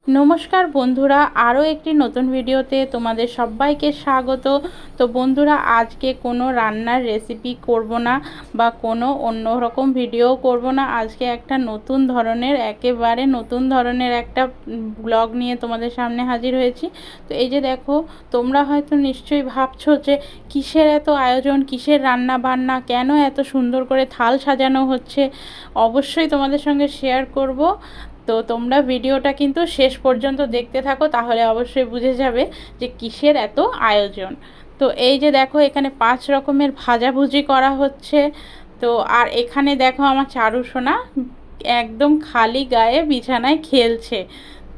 নমস্কার বন্ধুরা, আরও একটি নতুন ভিডিওতে তোমাদের সবাইকে স্বাগত। তো বন্ধুরা, আজকে কোনো রান্নার রেসিপি করব না বা কোনো অন্য রকম ভিডিও করব না। আজকে একটা নতুন ধরনের, একেবারে নতুন ধরনের একটা ব্লগ নিয়ে তোমাদের সামনে হাজির হয়েছি। তো এই যে দেখো, তোমরা হয়তো নিশ্চয়ই ভাবছো যে কিসের এত আয়োজন, কিসের রান্না বান্না, কেন এত সুন্দর করে থাল সাজানো হচ্ছে। অবশ্যই তোমাদের সঙ্গে শেয়ার করব। তো তোমরা ভিডিওটা কিন্তু শেষ পর্যন্ত দেখতে থাকো, তাহলে অবশ্যই বুঝে যাবে যে কিসের এত আয়োজন। তো এই যে দেখো, এখানে 5 রকমের ভাজাভুজি করা হচ্ছে। তো আর এখানে দেখো আমার চারু সোনা একদম খালি গায়ে বিছানায় খেলছে।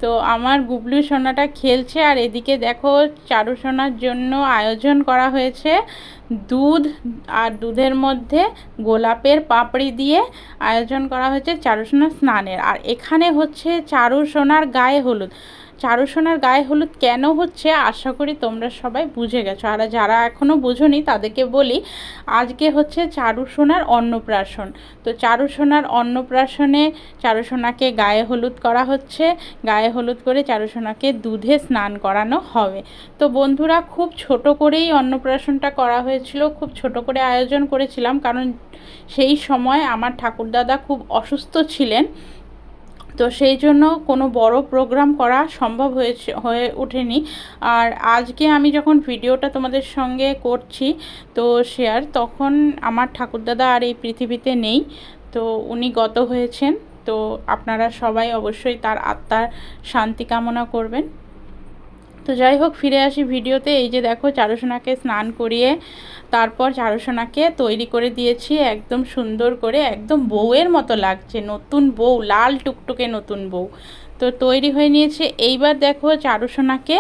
তো আমার গুবলু সোনাটা খেলছে, আর এদিকে দেখো চারু সোনার জন্য আয়োজন করা হয়েছে দুধ, আর দুধের মধ্যে গোলাপের পাপড়ি দিয়ে আয়োজন করা হয়েছে চারু সোনার স্নানের। আর এখানে হচ্ছে চারু সোনার গায়ে হলুদ। চারু সোনার গায়ে হলুদ কেন হচ্ছে আশা করি তোমরা সবাই বুঝে গেছো, আর যারা এখনও বোঝোনি তাদেরকে বলি, আজকে হচ্ছে চারু সোনার অন্নপ্রাশন। তো চারু সোনার অন্নপ্রাশনে চারু সোনাকে গায়ে হলুদ করা হচ্ছে। গায়ে হলুদ করে চারু সোনাকে দুধে স্নান করানো হবে। তো বন্ধুরা, খুব ছোট করেই অন্নপ্রাশনটা করা হয়েছিল, খুব ছোট করে আয়োজন করেছিলাম, কারণ সেই সময় আমার ঠাকুরদাদা খুব অসুস্থ ছিলেন। তো সেই জন্য কোনো বড় প্রোগ্রাম করা সম্ভব হয়ে ওঠেনি। আর আজকে আমি যখন ভিডিওটা তোমাদের সঙ্গে করছি তো শেয়ার, তখন আমার ঠাকুরদাদা আর এই পৃথিবীতে নেই। তো উনি গত হয়েছেন। তো আপনারা সবাই অবশ্যই তার আত্মার শান্তি কামনা করবেন। তো যাই হোক, ফিরে আসি ভিডিওতে। এই যে দেখো, চারুসোনাকে স্নান করিয়ে তারপর চারুসোনাকে তৈরি করে দিয়েছি একদম সুন্দর করে, একদম বউয়ের মতো লাগছে, নতুন বউ, লাল টুকটুকে নতুন বউ। তো তৈরি হয়ে নিয়েছে। এইবার দেখো, চারুসোনাকে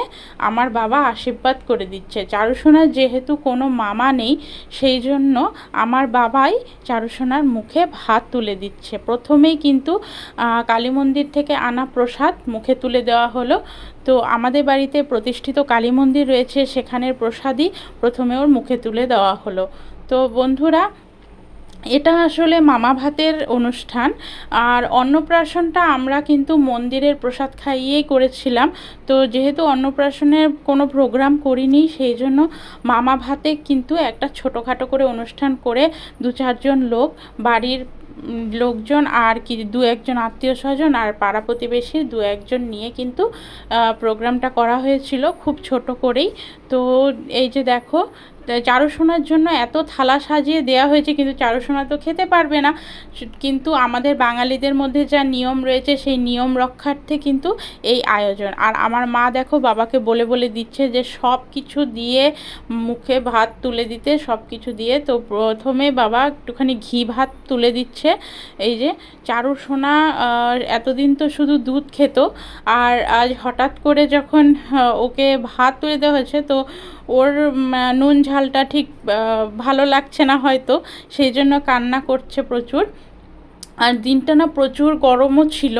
আমার বাবা আশীর্বাদ করে দিচ্ছে। চারুসোনার যেহেতু কোনো মামা নেই, সেই জন্য আমার বাবাই চারুসোনার মুখে ভাত তুলে দিচ্ছে। প্রথমেই কিন্তু কালী মন্দির থেকে আনা প্রসাদ মুখে তুলে দেওয়া হলো। তো আমাদের বাড়িতে প্রতিষ্ঠিত কালী মন্দির রয়েছে, সেখানের প্রসাদই প্রথমে ওর মুখে তুলে দেওয়া হলো। তো বন্ধুরা, এটা আসলে মামা ভাতের অনুষ্ঠান। আর অন্নপ্রাশনটা আমরা কিন্তু মন্দিরের প্রসাদ খাইয়েই করেছিলাম। তো যেহেতু অন্নপ্রাশনের কোনো প্রোগ্রাম করিনি, সেই জন্য মামা ভাতে কিন্তু একটা ছোটোখাটো করে অনুষ্ঠান করে 2-4 জন লোক, বাড়ির লোকজন আর কি 2-1 জন আত্মীয় স্বজন আর পাড়া প্রতিবেশী 2-1 জন নিয়ে কিন্তু প্রোগ্রামটা করা হয়েছিল খুব ছোট করেই। তো এই যে দেখো, চারুসোনার জন্য এত থালা সাজিয়ে দেওয়া হয়েছে, কিন্তু চারুসোনা তো খেতে পারবে না। কিন্তু আমাদের বাঙালিদের মধ্যে যা নিয়ম রয়েছে, সেই নিয়ম রক্ষার্থে কিন্তু এই আয়োজন। আর আমার মা দেখো বাবাকে বলে বলে দিচ্ছে যে সব কিছু দিয়ে মুখে ভাত তুলে দিতে, সব কিছু দিয়ে। তো প্রথমে বাবা একটুখানি ঘি ভাত তুলে দিচ্ছে। এই যে চারুসোনা এতদিন তো শুধু দুধ খেত, আর আজ হঠাৎ করে যখন ওকে ভাত তুলে দেওয়া হয়েছে, তো ওর নুন ঝালটা ঠিক ভালো লাগছে না হয়তো, সেই জন্য কান্না করছে প্রচুর। আর দিনটা না প্রচুর গরমও ছিল।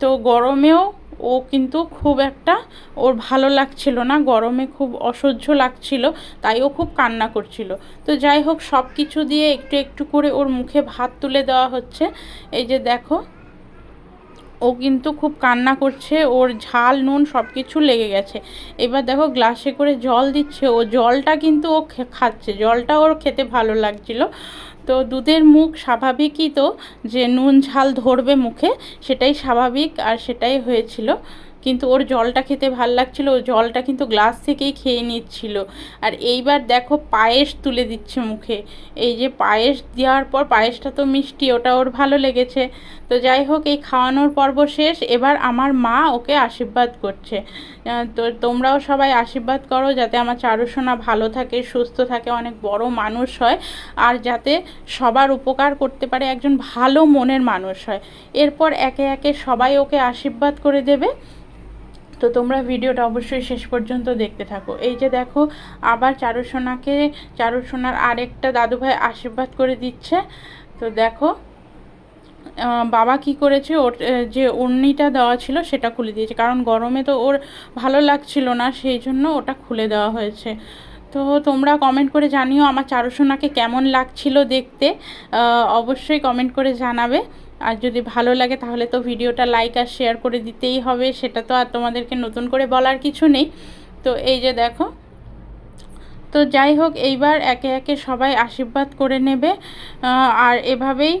তো গরমেও ও কিন্তু খুব একটা ওর ভালো লাগছিল না, গরমে খুব অসহ্য লাগছিল, তাই ও খুব কান্না করছিল। তো যাই হোক, সব কিছু দিয়ে একটু একটু করে ওর মুখে ভাত তুলে দেওয়া হচ্ছে। এই যে দেখো, ও কিন্তু খুব কান্না করছে, ওর ঝাল নুন সব কিছু লেগে গেছে। এবার দেখো গ্লাসে করে জল দিচ্ছে, ও জলটা কিন্তু ও খাচ্ছে, জলটা ওর খেতে ভালো লাগছিল। তো দুধের মুখ স্বাভাবিকই, তো যে নুন ঝাল ধরবে মুখে, সেটাই স্বাভাবিক, আর সেটাই হয়েছিল। কিন্তু ওর জলটা খেতে ভাল লাগছিল, ও জলটা কিন্তু গ্লাস থেকেই খেয়ে নিচ্ছিল। আর এইবার দেখো পায়েস তুলে দিচ্ছে মুখে। এই যে পায়েস দেওয়ার পর, পায়েসটা তো মিষ্টি, ওটা ওর ভালো লেগেছে। তো যাই হোক, এই খাওয়ানোর পর্ব শেষ। এবার আমার মা ওকে আশীর্বাদ করছে। তো তোমরাও সবাই আশীর্বাদ করো যাতে আমার চারুসোনা ভালো থাকে, সুস্থ থাকে, অনেক বড় মানুষ হয়, আর যাতে সবার উপকার করতে পারে, একজন ভালো মনের মানুষ হয়। এরপর একে একে সবাই ওকে আশীর্বাদ করে দেবে। তো তোমরা ভিডিওটা অবশ্যই শেষ পর্যন্ত দেখতে থাকো। এই যে দেখো, আবার চারুসোনার আরেকটা দাদুভাই আশীর্বাদ করে দিচ্ছে। তো দেখো বাবা কি করেছে, ওর যে ওড়নিটা দেওয়া ছিল সেটা খুলে দিয়েছে, কারণ গরমে তো ওর ভালো লাগছিল না, সেই জন্য ওটা খুলে দেওয়া হয়েছে। তো তোমরা কমেন্ট করে জানিও আমার চারুসোনাকে কেমন লাগছিল দেখতে, অবশ্যই কমেন্ট করে জানাবে। আর যদি ভালো লাগে তাহলে তো ভিডিওটা লাইক আর শেয়ার করে দিতেই হবে, সেটা তো আর তোমাদেরকে নতুন করে বলার কিছু নেই। তো এই যে দেখো, তো যাই হোক এইবার একে একে সবাই আশীর্বাদ করে নেবে, আর এভাবেই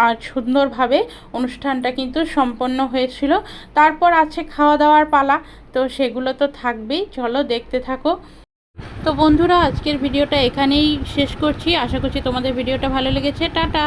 আর সুন্দরভাবে অনুষ্ঠানটা কিন্তু সম্পন্ন হয়েছিল। তারপর আছে খাওয়া দাওয়ার পালা, তো সেগুলো তো থাকবেই, চলো দেখতে থাকো। তো বন্ধুরা, আজকের ভিডিওটা এখানেই শেষ করছি। আশা করছি তোমাদের ভিডিওটা ভালো লেগেছে। টাটা।